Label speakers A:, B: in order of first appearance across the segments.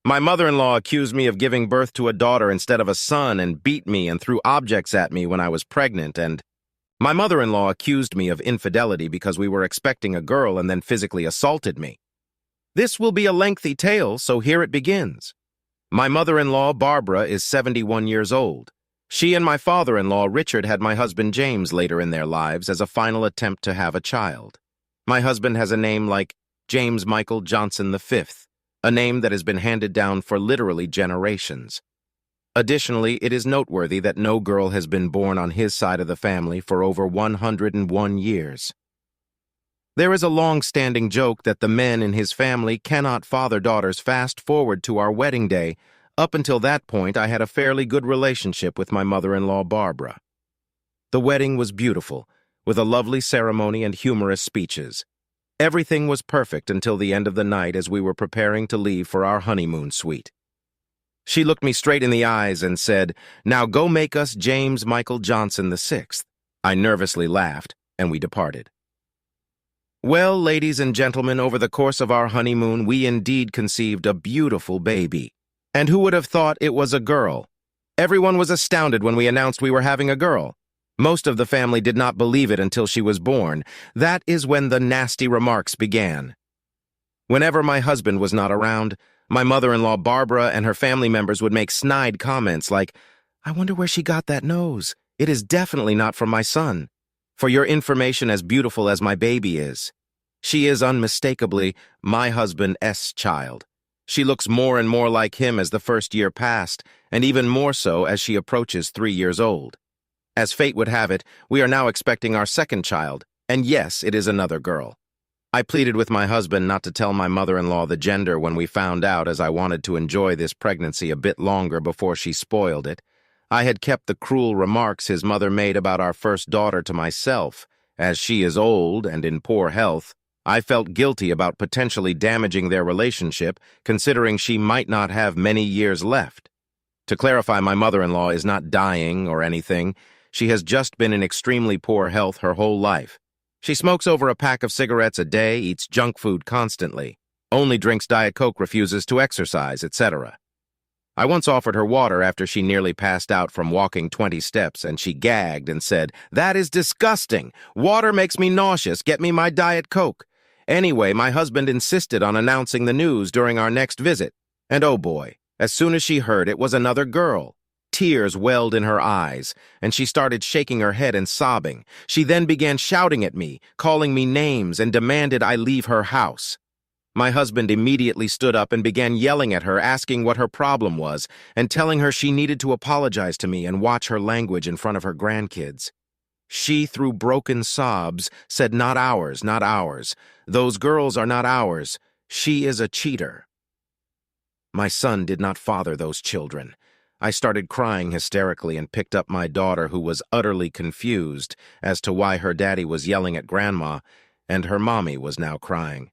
A: My mother-in-law accused me of giving birth to a daughter instead of a son and beat me and threw objects at me when I was pregnant, and my mother-in-law accused me of infidelity because we were expecting a girl and then physically assaulted me. This will be a lengthy tale, so here it begins. My mother-in-law, Barbara, is 71 years old. She and my father-in-law, Richard, had my husband James later in their lives as a final attempt to have a child. My husband has a name like James Michael Johnson V, a name that has been handed down for literally generations. Additionally, it is noteworthy that no girl has been born on his side of the family for over 101 years. There is a long-standing joke that the men in his family cannot father daughters. Fast forward to our wedding day. Up until that point, I had a fairly good relationship with my mother-in-law, Barbara. The wedding was beautiful, with a lovely ceremony and humorous speeches. Everything was perfect until the end of the night as we were preparing to leave for our honeymoon suite. She looked me straight in the eyes and said, "Now go make us James Michael Johnson VI." I nervously laughed, and we departed. Well, ladies and gentlemen, over the course of our honeymoon, we indeed conceived a beautiful baby. And who would have thought it was a girl? Everyone was astounded when we announced we were having a girl. Most of the family did not believe it until she was born. That is when the nasty remarks began. Whenever my husband was not around, my mother-in-law Barbara and her family members would make snide comments like, "I wonder where she got that nose. It is definitely not from my son. For your information, as beautiful as my baby is, she is unmistakably my husband's child. She looks more and more like him as the first year passed, and even more so as she approaches 3 years old. As fate would have it, we are now expecting our second child, and yes, it is another girl." I pleaded with my husband not to tell my mother-in-law the gender when we found out, as I wanted to enjoy this pregnancy a bit longer before she spoiled it. I had kept the cruel remarks his mother made about our first daughter to myself. As she is old and in poor health, I felt guilty about potentially damaging their relationship, considering she might not have many years left. To clarify, my mother-in-law is not dying or anything. She has just been in extremely poor health her whole life. She smokes over a pack of cigarettes a day, eats junk food constantly, only drinks Diet Coke, refuses to exercise, etc. I once offered her water after she nearly passed out from walking 20 steps, and she gagged and said, "That is disgusting. Water makes me nauseous. Get me my Diet Coke." Anyway, my husband insisted on announcing the news during our next visit. And oh boy, as soon as she heard it was another girl. Tears welled in her eyes, and she started shaking her head and sobbing. She then began shouting at me, calling me names, and demanded I leave her house. My husband immediately stood up and began yelling at her, asking what her problem was, and telling her she needed to apologize to me and watch her language in front of her grandkids. She, through broken sobs, said, "Not ours, not ours. Those girls are not ours. She is a cheater." My son did not father those children. I started crying hysterically and picked up my daughter, who was utterly confused as to why her daddy was yelling at Grandma, and her mommy was now crying.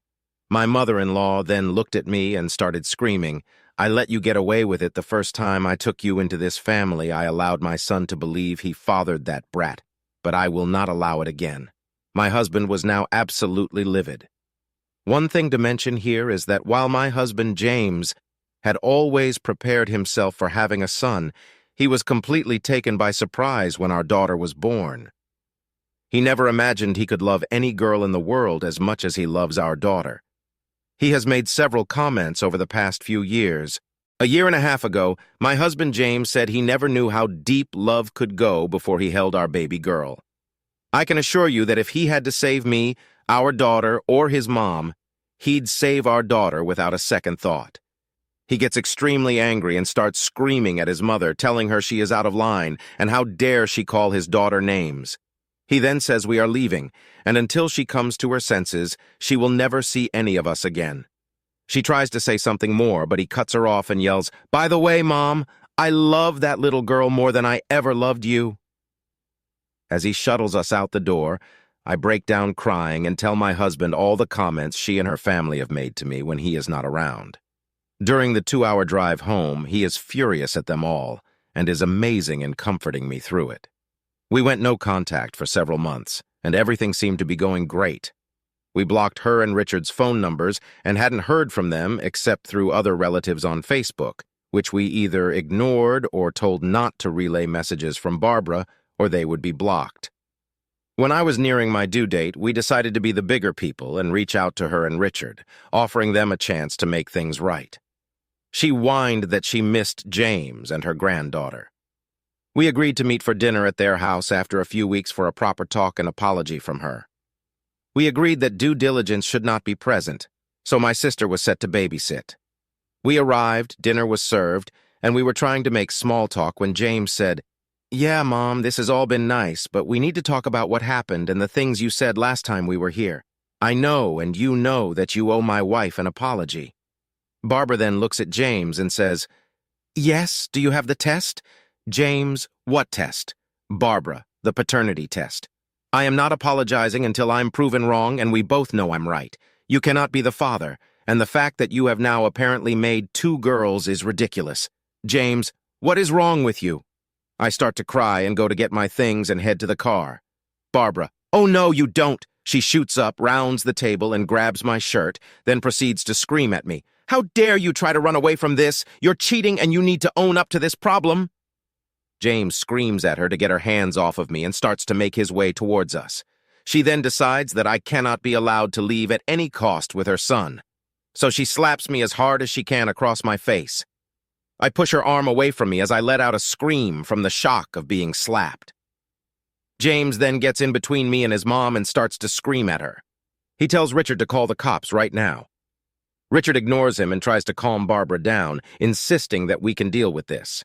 A: My mother-in-law then looked at me and started screaming, "I let you get away with it the first time I took you into this family. I allowed my son to believe he fathered that brat, but I will not allow it again." My husband was now absolutely livid. One thing to mention here is that while my husband James had always prepared himself for having a son, he was completely taken by surprise when our daughter was born. He never imagined he could love any girl in the world as much as he loves our daughter. He has made several comments over the past few years. A year and a half ago, my husband James said he never knew how deep love could go before he held our baby girl. I can assure you that if he had to save me, our daughter, or his mom, he'd save our daughter without a second thought. He gets extremely angry and starts screaming at his mother, telling her she is out of line and how dare she call his daughter names. He then says we are leaving, and until she comes to her senses, she will never see any of us again. She tries to say something more, but he cuts her off and yells, "By the way, Mom, I love that little girl more than I ever loved you." As he shuttles us out the door, I break down crying and tell my husband all the comments she and her family have made to me when he is not around. During the 2-hour drive home, he is furious at them all and is amazing in comforting me through it. We went no contact for several months, and everything seemed to be going great. We blocked her and Richard's phone numbers and hadn't heard from them except through other relatives on Facebook, which we either ignored or told not to relay messages from Barbara, or they would be blocked. When I was nearing my due date, we decided to be the bigger people and reach out to her and Richard, offering them a chance to make things right. She whined that she missed James and her granddaughter. We agreed to meet for dinner at their house after a few weeks for a proper talk and apology from her. We agreed that due diligence should not be present, so my sister was set to babysit. We arrived, dinner was served, and we were trying to make small talk when James said, "Yeah, Mom, this has all been nice, but we need to talk about what happened and the things you said last time we were here. I know, and you know, that you owe my wife an apology." Barbara then looks at James and says, "Yes, do you have the test?" James, "What test?" Barbara, "The paternity test. I am not apologizing until I'm proven wrong, and we both know I'm right. You cannot be the father, and the fact that you have now apparently made 2 girls is ridiculous." James, "What is wrong with you?" I start to cry and go to get my things and head to the car. Barbara, "Oh no, you don't." She shoots up, rounds the table, and grabs my shirt, then proceeds to scream at me. "How dare you try to run away from this? You're cheating and you need to own up to this problem." James screams at her to get her hands off of me and starts to make his way towards us. She then decides that I cannot be allowed to leave at any cost with her son. So she slaps me as hard as she can across my face. I push her arm away from me as I let out a scream from the shock of being slapped. James then gets in between me and his mom and starts to scream at her. He tells Richard to call the cops right now. Richard ignores him and tries to calm Barbara down, insisting that we can deal with this.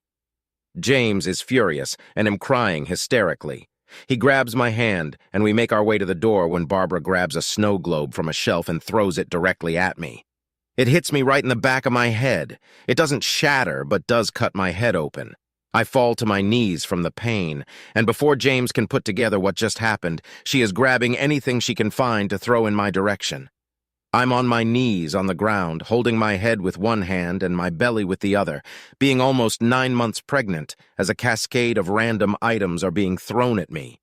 A: James is furious and am crying hysterically. He grabs my hand, and we make our way to the door when Barbara grabs a snow globe from a shelf and throws it directly at me. It hits me right in the back of my head. It doesn't shatter, but does cut my head open. I fall to my knees from the pain, and before James can put together what just happened, she is grabbing anything she can find to throw in my direction. I'm on my knees on the ground, holding my head with one hand and my belly with the other, being almost 9 months pregnant, as a cascade of random items are being thrown at me.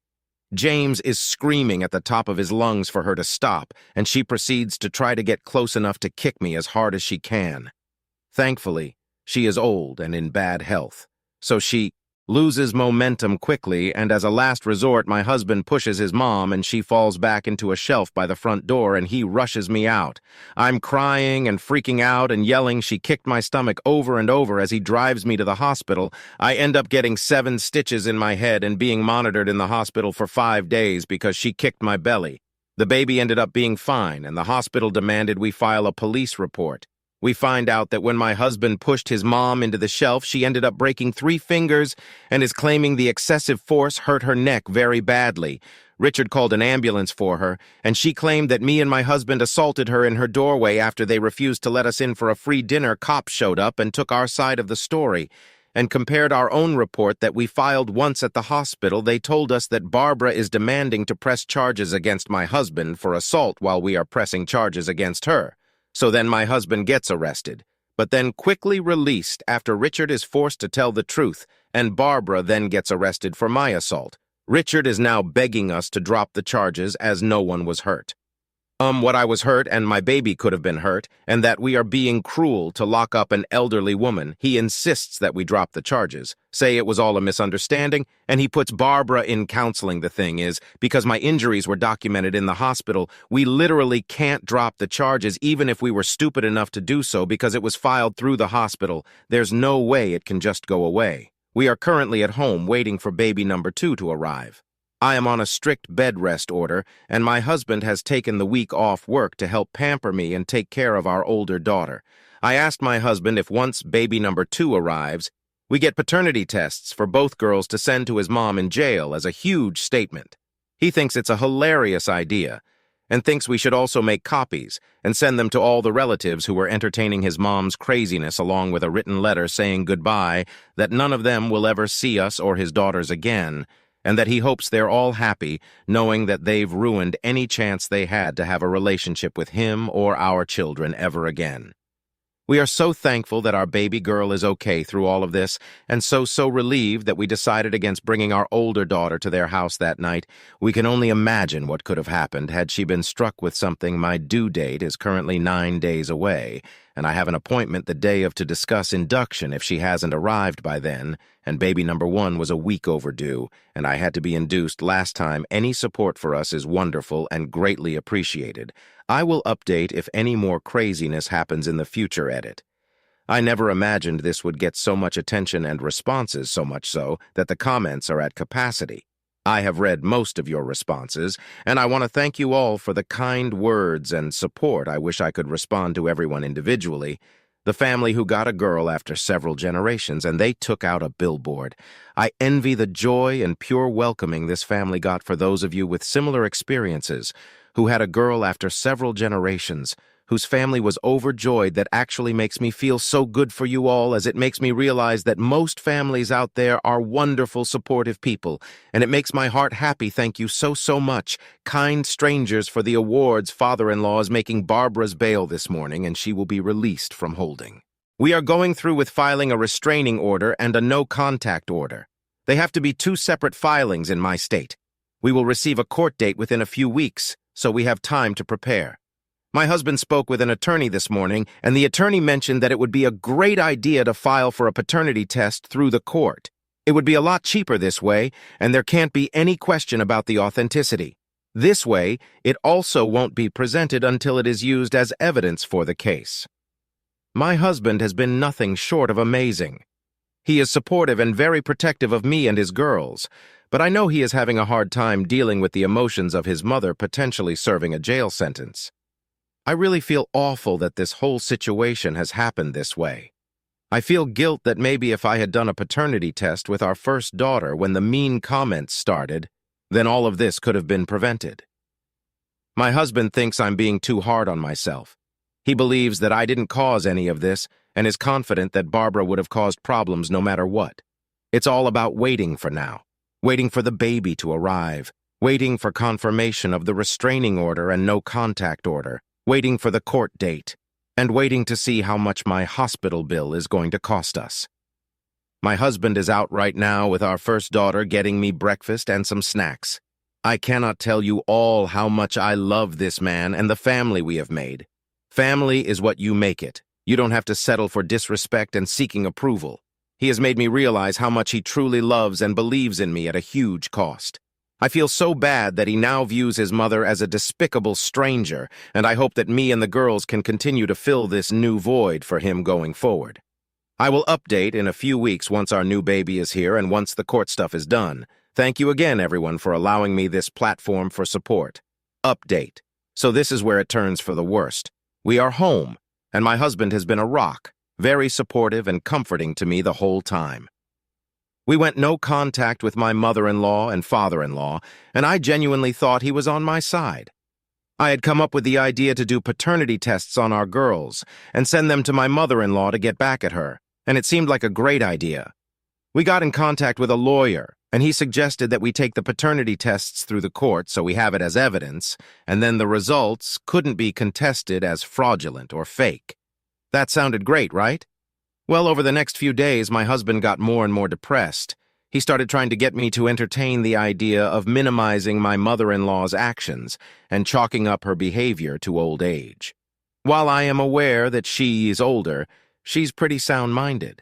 A: James is screaming at the top of his lungs for her to stop, and she proceeds to try to get close enough to kick me as hard as she can. Thankfully, she is old and in bad health, so she loses momentum quickly, and as a last resort, my husband pushes his mom and she falls back into a shelf by the front door and he rushes me out. I'm crying and freaking out and yelling she kicked my stomach over and over as he drives me to the hospital. I end up getting 7 stitches in my head and being monitored in the hospital for 5 days because she kicked my belly. The baby ended up being fine, and the hospital demanded we file a police report. We find out that when my husband pushed his mom into the shelf, she ended up breaking 3 fingers and is claiming the excessive force hurt her neck very badly. Richard called an ambulance for her, and she claimed that me and my husband assaulted her in her doorway after they refused to let us in for a free dinner. Cops showed up and took our side of the story, and compared our own report that we filed once at the hospital. They told us that Barbara is demanding to press charges against my husband for assault while we are pressing charges against her. So then my husband gets arrested, but then quickly released after Richard is forced to tell the truth, and Barbara then gets arrested for my assault. Richard is now begging us to drop the charges as no one was hurt. What I was hurt and my baby could have been hurt, and that we are being cruel to lock up an elderly woman. He insists that we drop the charges, say it was all a misunderstanding, and he puts Barbara in counseling. The thing is, because my injuries were documented in the hospital, we literally can't drop the charges even if we were stupid enough to do so because it was filed through the hospital. There's no way it can just go away. We are currently at home waiting for baby number 2 to arrive. I am on a strict bed rest order, and my husband has taken the week off work to help pamper me and take care of our older daughter. I asked my husband if once baby number 2 arrives, we get paternity tests for both girls to send to his mom in jail as a huge statement. He thinks it's a hilarious idea, and thinks we should also make copies and send them to all the relatives who were entertaining his mom's craziness, along with a written letter saying goodbye, that none of them will ever see us or his daughters again, and that he hopes they're all happy, knowing that they've ruined any chance they had to have a relationship with him or our children ever again. We are so thankful that our baby girl is okay through all of this, and so relieved that we decided against bringing our older daughter to their house that night. We can only imagine what could have happened had she been struck with something. My due date is currently 9 days away, and I have an appointment the day of to discuss induction if she hasn't arrived by then, and baby number 1 was a week overdue, and I had to be induced last time. Any support for us is wonderful and greatly appreciated. I will update if any more craziness happens in the future. Edit. I never imagined this would get so much attention and responses, so much so that the comments are at capacity. I have read most of your responses, and I want to thank you all for the kind words and support. I wish I could respond to everyone individually. The family who got a girl after several generations, and they took out a billboard. I envy the joy and pure welcoming this family got. For those of you with similar experiences, who had a girl after several generations, whose family was overjoyed, that actually makes me feel so good for you all, as it makes me realize that most families out there are wonderful, supportive people, and it makes my heart happy. Thank you so much, kind strangers, for the awards. Father-in-law is making Barbara's bail this morning, and she will be released from holding. We are going through with filing a restraining order and a no-contact order. They have to be 2 separate filings in my state. We will receive a court date within a few weeks, so we have time to prepare. My husband spoke with an attorney this morning, and the attorney mentioned that it would be a great idea to file for a paternity test through the court. It would be a lot cheaper this way, and there can't be any question about the authenticity. This way, it also won't be presented until it is used as evidence for the case. My husband has been nothing short of amazing. He is supportive and very protective of me and his girls, but I know he is having a hard time dealing with the emotions of his mother potentially serving a jail sentence. I really feel awful that this whole situation has happened this way. I feel guilt that maybe if I had done a paternity test with our first daughter when the mean comments started, then all of this could have been prevented. My husband thinks I'm being too hard on myself. He believes that I didn't cause any of this and is confident that Barbara would have caused problems no matter what. It's all about waiting for now, waiting for the baby to arrive, waiting for confirmation of the restraining order and no contact order, waiting for the court date, and waiting to see how much my hospital bill is going to cost us. My husband is out right now with our first daughter getting me breakfast and some snacks. I cannot tell you all how much I love this man and the family we have made. Family is what you make it. You don't have to settle for disrespect and seeking approval. He has made me realize how much he truly loves and believes in me at a huge cost. I feel so bad that he now views his mother as a despicable stranger, and I hope that me and the girls can continue to fill this new void for him going forward. I will update in a few weeks once our new baby is here and once the court stuff is done. Thank you again, everyone, for allowing me this platform for support. Update. So this is where it turns for the worst. We are home, and my husband has been a rock, very supportive and comforting to me the whole time. We went no contact with my mother-in-law and father-in-law, and I genuinely thought he was on my side. I had come up with the idea to do paternity tests on our girls and send them to my mother-in-law to get back at her, and it seemed like a great idea. We got in contact with a lawyer, and he suggested that we take the paternity tests through the court so we have it as evidence, and then the results couldn't be contested as fraudulent or fake. That sounded great, right? Well, over the next few days, my husband got more and more depressed. He started trying to get me to entertain the idea of minimizing my mother-in-law's actions and chalking up her behavior to old age. While I am aware that she is older, she's pretty sound-minded.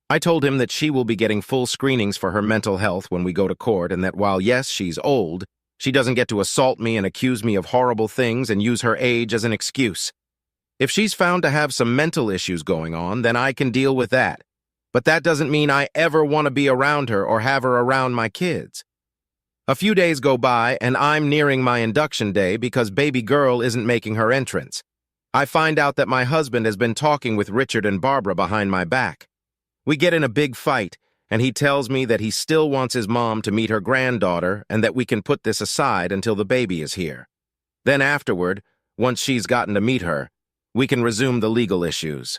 A: I told him that she will be getting full screenings for her mental health when we go to court, and that while, yes, she's old, she doesn't get to assault me and accuse me of horrible things and use her age as an excuse. If she's found to have some mental issues going on, then I can deal with that. But that doesn't mean I ever want to be around her or have her around my kids. A few days go by, and I'm nearing my induction day because baby girl isn't making her entrance. I find out that my husband has been talking with Richard and Barbara behind my back. We get in a big fight, and he tells me that he still wants his mom to meet her granddaughter and that we can put this aside until the baby is here. Then afterward, once she's gotten to meet her, we can resume the legal issues.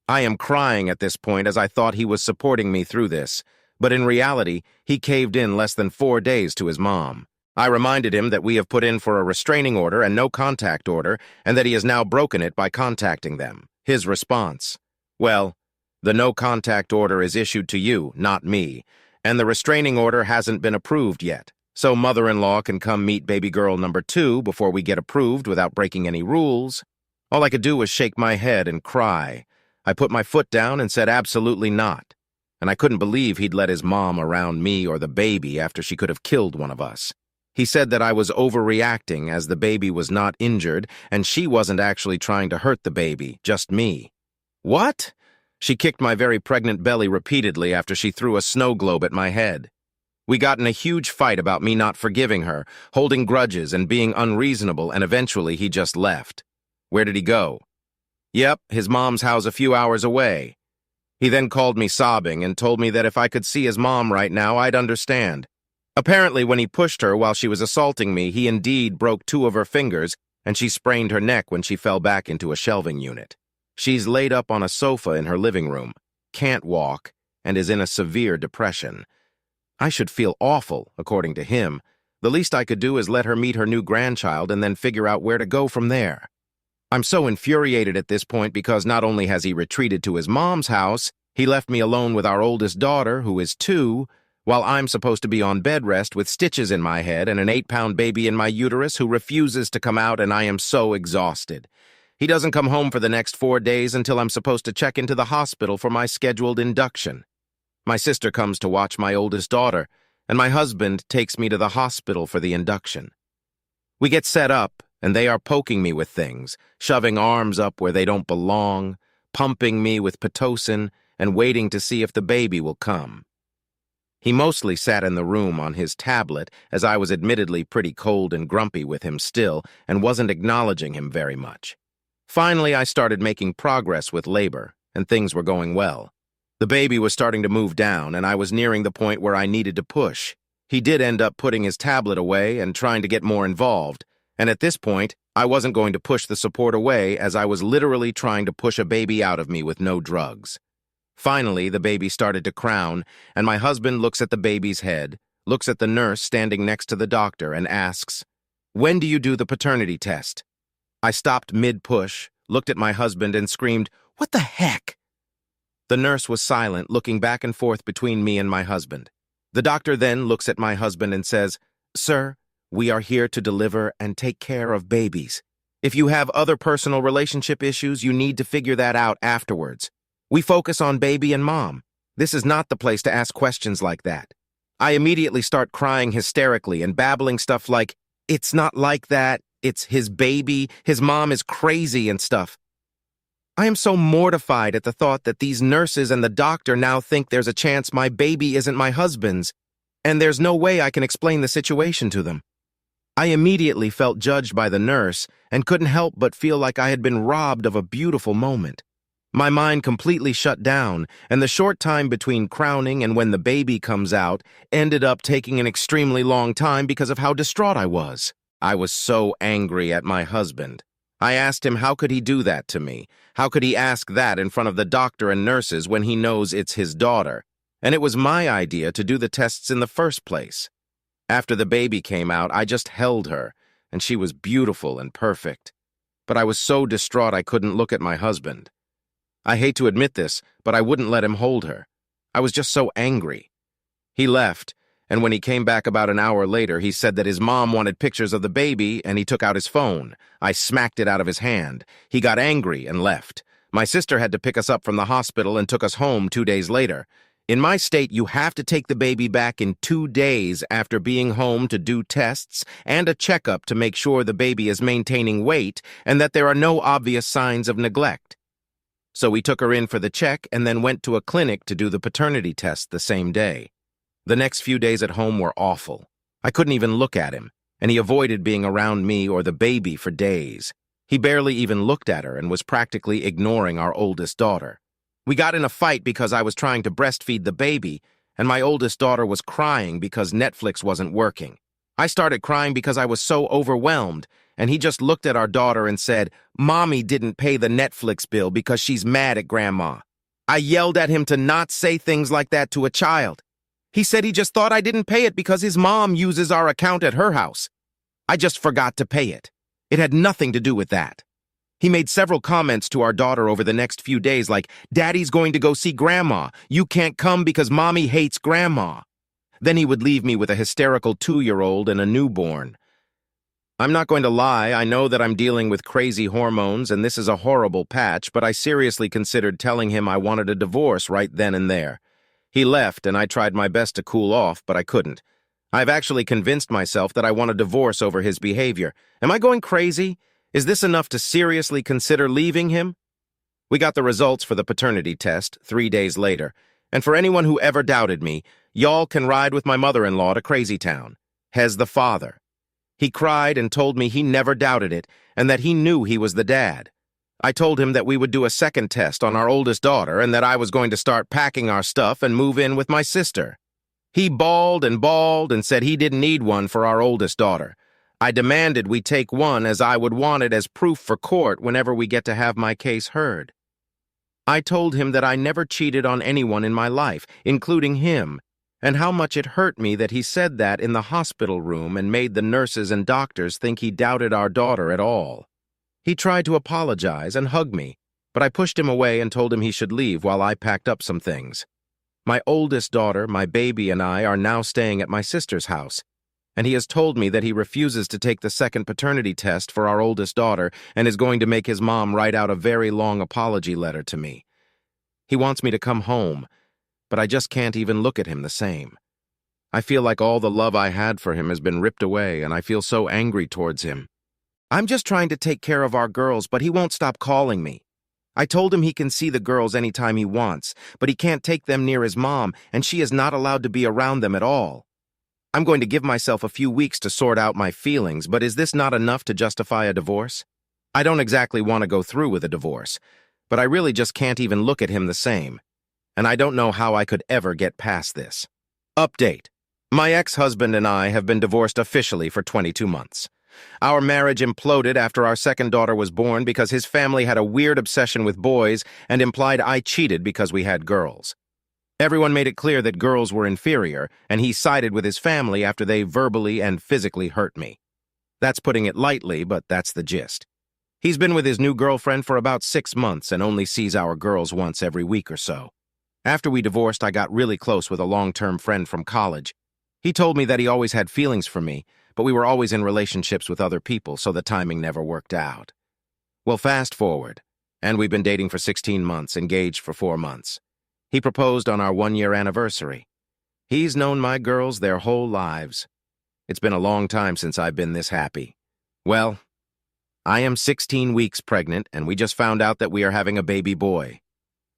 A: I am crying at this point as I thought he was supporting me through this, but in reality, he caved in less than 4 days to his mom. I reminded him that we have put in for a restraining order and no contact order, and that he has now broken it by contacting them. His response: "Well, the no-contact order is issued to you, not me, and the restraining order hasn't been approved yet, so mother-in-law can come meet baby girl number 2 before we get approved without breaking any rules." All I could do was shake my head and cry. I put my foot down and said absolutely not, and I couldn't believe he'd let his mom around me or the baby after she could have killed one of us. He said that I was overreacting as the baby was not injured and she wasn't actually trying to hurt the baby, just me. What? She kicked my very pregnant belly repeatedly after she threw a snow globe at my head. We got in a huge fight about me not forgiving her, holding grudges and being unreasonable, and eventually he just left. Where did he go? Yep, his mom's house a few hours away. He then called me sobbing and told me that if I could see his mom right now, I'd understand. Apparently, when he pushed her while she was assaulting me, he indeed broke 2 of her fingers, and she sprained her neck when she fell back into a shelving unit. She's laid up on a sofa in her living room, can't walk, and is in a severe depression. I should feel awful, according to him. The least I could do is let her meet her new grandchild and then figure out where to go from there. I'm so infuriated at this point because not only has he retreated to his mom's house, he left me alone with our oldest daughter, who is 2, while I'm supposed to be on bed rest with stitches in my head and an 8-pound baby in my uterus who refuses to come out, and I am so exhausted. He doesn't come home for the next 4 days until I'm supposed to check into the hospital for my scheduled induction. My sister comes to watch my oldest daughter, and my husband takes me to the hospital for the induction. We get set up, and they are poking me with things, shoving arms up where they don't belong, pumping me with Pitocin, and waiting to see if the baby will come. He mostly sat in the room on his tablet, as I was admittedly pretty cold and grumpy with him still, and wasn't acknowledging him very much. Finally, I started making progress with labor, and things were going well. The baby was starting to move down, and I was nearing the point where I needed to push. He did end up putting his tablet away and trying to get more involved, and at this point, I wasn't going to push the support away, as I was literally trying to push a baby out of me with no drugs. Finally, the baby started to crown, and my husband looks at the baby's head, looks at the nurse standing next to the doctor, and asks, "When do you do the paternity test?" I stopped mid-push, looked at my husband, and screamed, "What the heck?" The nurse was silent, looking back and forth between me and my husband. The doctor then looks at my husband and says, "Sir, we are here to deliver and take care of babies. If you have other personal relationship issues, you need to figure that out afterwards. We focus on baby and mom. This is not the place to ask questions like that." I immediately start crying hysterically and babbling stuff like, "It's not like that, it's his baby, his mom is crazy," and stuff. I am so mortified at the thought that these nurses and the doctor now think there's a chance my baby isn't my husband's, and there's no way I can explain the situation to them. I immediately felt judged by the nurse and couldn't help but feel like I had been robbed of a beautiful moment. My mind completely shut down, and the short time between crowning and when the baby comes out ended up taking an extremely long time because of how distraught I was. I was so angry at my husband. I asked him how could he do that to me? How could he ask that in front of the doctor and nurses when he knows it's his daughter? And it was my idea to do the tests in the first place. After the baby came out, I just held her, and she was beautiful and perfect. But I was so distraught I couldn't look at my husband. I hate to admit this, but I wouldn't let him hold her. I was just so angry. He left, and when he came back about an hour later, he said that his mom wanted pictures of the baby, and he took out his phone. I smacked it out of his hand. He got angry and left. My sister had to pick us up from the hospital and took us home 2 days later. In my state, you have to take the baby back in 2 days after being home to do tests and a checkup to make sure the baby is maintaining weight and that there are no obvious signs of neglect. So we took her in for the check and then went to a clinic to do the paternity test the same day. The next few days at home were awful. I couldn't even look at him, and he avoided being around me or the baby for days. He barely even looked at her and was practically ignoring our oldest daughter. We got in a fight because I was trying to breastfeed the baby, and my oldest daughter was crying because Netflix wasn't working. I started crying because I was so overwhelmed, and he just looked at our daughter and said, "Mommy didn't pay the Netflix bill because she's mad at Grandma." I yelled at him to not say things like that to a child. He said he just thought I didn't pay it because his mom uses our account at her house. I just forgot to pay it. It had nothing to do with that. He made several comments to our daughter over the next few days like, "Daddy's going to go see Grandma. You can't come because Mommy hates Grandma." Then he would leave me with a hysterical 2-year-old and a newborn. I'm not going to lie, I know that I'm dealing with crazy hormones and this is a horrible patch, but I seriously considered telling him I wanted a divorce right then and there. He left and I tried my best to cool off, but I couldn't. I've actually convinced myself that I want a divorce over his behavior. Am I going crazy? Is this enough to seriously consider leaving him? We got the results for the paternity test 3 days later, and for anyone who ever doubted me, y'all can ride with my mother-in-law to Crazy Town. Hez the father. He cried and told me he never doubted it and that he knew he was the dad. I told him that we would do a second test on our oldest daughter and that I was going to start packing our stuff and move in with my sister. He bawled and said he didn't need one for our oldest daughter. I demanded we take one as I would want it as proof for court whenever we get to have my case heard. I told him that I never cheated on anyone in my life, including him, and how much it hurt me that he said that in the hospital room and made the nurses and doctors think he doubted our daughter at all. He tried to apologize and hug me, but I pushed him away and told him he should leave while I packed up some things. My oldest daughter, my baby, and I are now staying at my sister's house, and he has told me that he refuses to take the second paternity test for our oldest daughter and is going to make his mom write out a very long apology letter to me. He wants me to come home, but I just can't even look at him the same. I feel like all the love I had for him has been ripped away, and I feel so angry towards him. I'm just trying to take care of our girls, but he won't stop calling me. I told him he can see the girls anytime he wants, but he can't take them near his mom, and she is not allowed to be around them at all. I'm going to give myself a few weeks to sort out my feelings, but is this not enough to justify a divorce? I don't exactly want to go through with a divorce, but I really just can't even look at him the same, and I don't know how I could ever get past this. Update. My ex-husband and I have been divorced officially for 22 months. Our marriage imploded after our second daughter was born because his family had a weird obsession with boys and implied I cheated because we had girls. Everyone made it clear that girls were inferior, and he sided with his family after they verbally and physically hurt me. That's putting it lightly, but that's the gist. He's been with his new girlfriend for about 6 months and only sees our girls once every week or so. After we divorced, I got really close with a long-term friend from college. He told me that he always had feelings for me, but we were always in relationships with other people, so the timing never worked out. Well, fast forward, and we've been dating for 16 months, engaged for 4 months. He proposed on our 1-year anniversary. He's known my girls their whole lives. It's been a long time since I've been this happy. Well, I am 16 weeks pregnant, and we just found out that we are having a baby boy.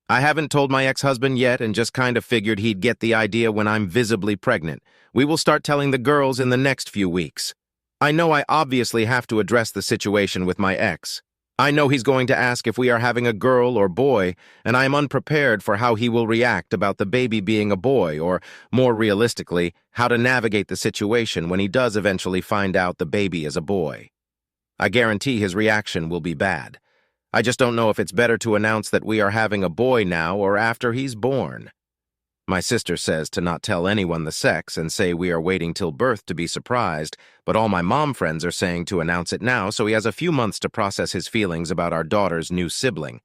A: I haven't told my ex-husband yet and just kind of figured he'd get the idea when I'm visibly pregnant. We will start telling the girls in the next few weeks. I know I obviously have to address the situation with my ex. I know he's going to ask if we are having a girl or boy, and I am unprepared for how he will react about the baby being a boy, or, more realistically, how to navigate the situation when he does eventually find out the baby is a boy. I guarantee his reaction will be bad. I just don't know if it's better to announce that we are having a boy now or after he's born. My sister says to not tell anyone the sex and say we are waiting till birth to be surprised, but all my mom friends are saying to announce it now so he has a few months to process his feelings about our daughter's new sibling.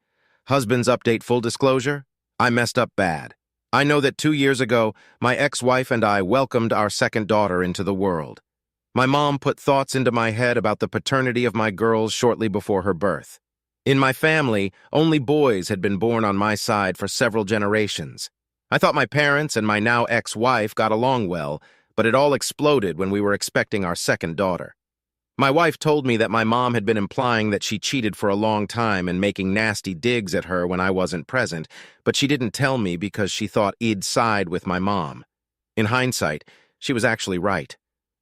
A: Husband's update: full disclosure, I messed up bad. I know that 2 years ago, my ex-wife and I welcomed our second daughter into the world. My mom put thoughts into my head about the paternity of my girls shortly before her birth. In my family, only boys had been born on my side for several generations. I thought my parents and my now ex-wife got along well, but it all exploded when we were expecting our second daughter. My wife told me that my mom had been implying that she cheated for a long time and making nasty digs at her when I wasn't present, but she didn't tell me because she thought I'd side with my mom. In hindsight, she was actually right.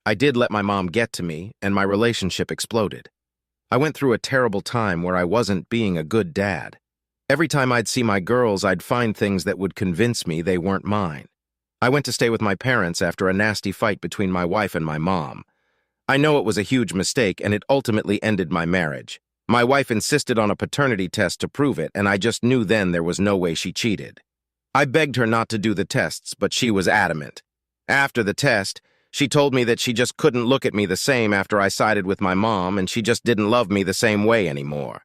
A: I did let my mom get to me, and my relationship exploded. I went through a terrible time where I wasn't being a good dad. Every time I'd see my girls, I'd find things that would convince me they weren't mine. I went to stay with my parents after a nasty fight between my wife and my mom. I know it was a huge mistake, and it ultimately ended my marriage. My wife insisted on a paternity test to prove it, and I just knew then there was no way she cheated. I begged her not to do the tests, but she was adamant. After the test, she told me that she just couldn't look at me the same after I sided with my mom, and she just didn't love me the same way anymore.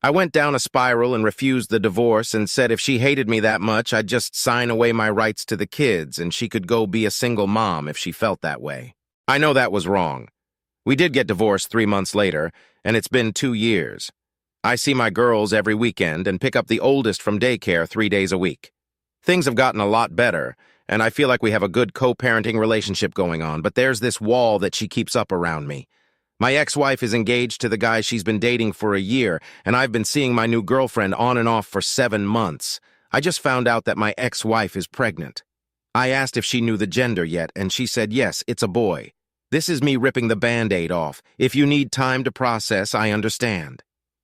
A: I went down a spiral and refused the divorce and said if she hated me that much, I'd just sign away my rights to the kids and she could go be a single mom if she felt that way. I know that was wrong. We did get divorced 3 months later, and it's been 2 years. I see my girls every weekend and pick up the oldest from daycare 3 days a week. Things have gotten a lot better, and I feel like we have a good co-parenting relationship going on, but there's this wall that she keeps up around me. My ex-wife is engaged to the guy she's been dating for a year, and I've been seeing my new girlfriend on and off for 7 months. I just found out that my ex-wife is pregnant. I asked if she knew the gender yet, and she said yes, it's a boy. This is me ripping the Band-Aid off. If you need time to process, I understand,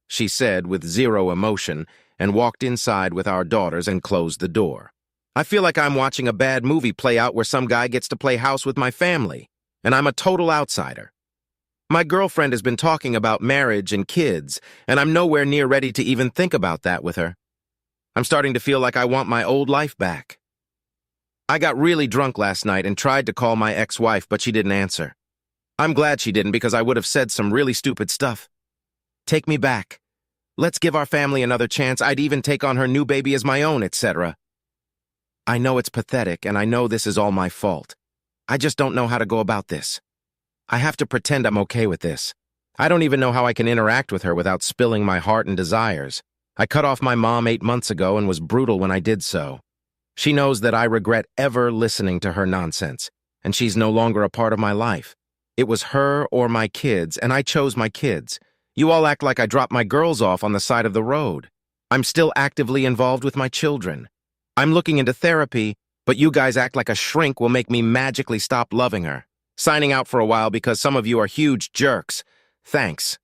A: she said with zero emotion, and walked inside with our daughters and closed the door. I feel like I'm watching a bad movie play out where some guy gets to play house with my family, and I'm a total outsider. My girlfriend has been talking about marriage and kids, and I'm nowhere near ready to even think about that with her. I'm starting to feel like I want my old life back. I got really drunk last night and tried to call my ex-wife, but she didn't answer. I'm glad she didn't because I would have said some really stupid stuff. Take me back. Let's give our family another chance. I'd even take on her new baby as my own, etc. I know it's pathetic, and I know this is all my fault. I just don't know how to go about this. I have to pretend I'm okay with this. I don't even know how I can interact with her without spilling my heart and desires. I cut off my mom 8 months ago and was brutal when I did so. She knows that I regret ever listening to her nonsense, and she's no longer a part of my life. It was her or my kids, and I chose my kids. You all act like I dropped my girls off on the side of the road. I'm still actively involved with my children. I'm looking into therapy, but you guys act like a shrink will make me magically stop loving her. Signing out for a while because some of you are huge jerks. Thanks.